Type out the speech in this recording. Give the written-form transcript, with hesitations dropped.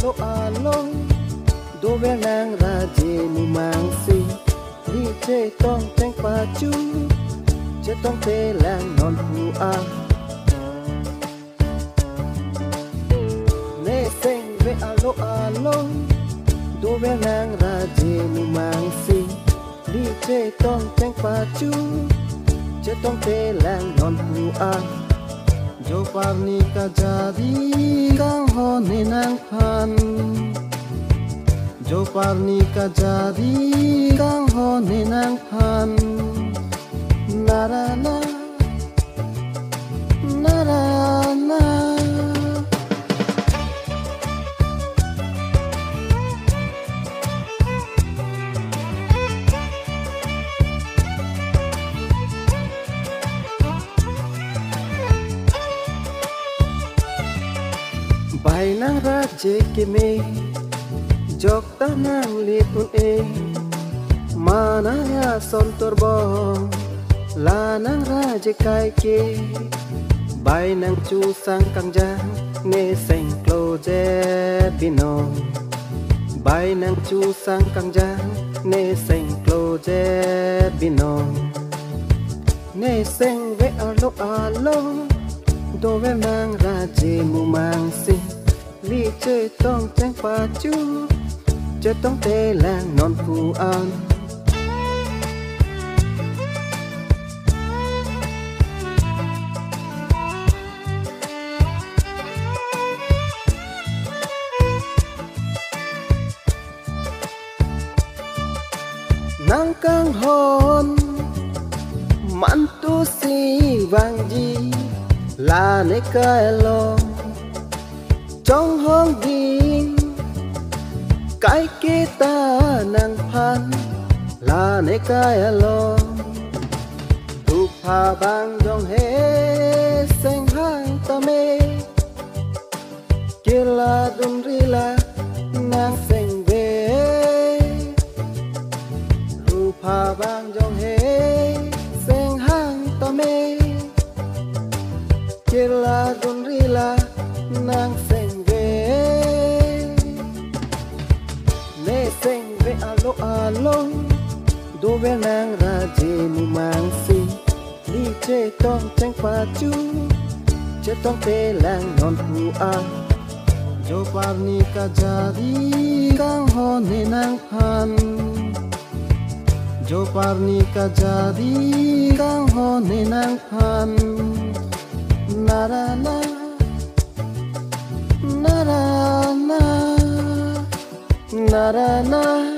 alo alo do ve nang raje mu mang si ni che tong teng pa chu che tong te lang non hu a ne sing ve alo alo do ve nang raje mu mang si ni che tong teng pa chu che tong te lang non hu a jo parni ka jadi kang ho ne nang phan jo parni ka jadi kang ho ne nang phan narana narana bài nang ra je ke me jok ta nang le pun e mana ya son torbo la nang ra je kai ke bài nang chu sang kang ja ne seng klo je bino bài nang chu sang kang ja ne seng klo je bino ne seng ve alo alo do ve mang ra je mu mang si li chơi tong teng pa chu chơi tong te lang non phu an nang kang hon man tu si vang ji la ne ka lo trong hong ding cái kita nang phan la ne kai lo tu pha bang dong he seng hang ta me kila dum rila nang seng ve tu pha bang dong he seng hang ta me kila dum rila nang seng alo alo do ve nang ra je mu mang si ni che tong teng pa chu che tong te lang non hu a jo parni ka jadi kang ho ne nang phan jo parni ka jadi kang ho ne nang phan narana narana narana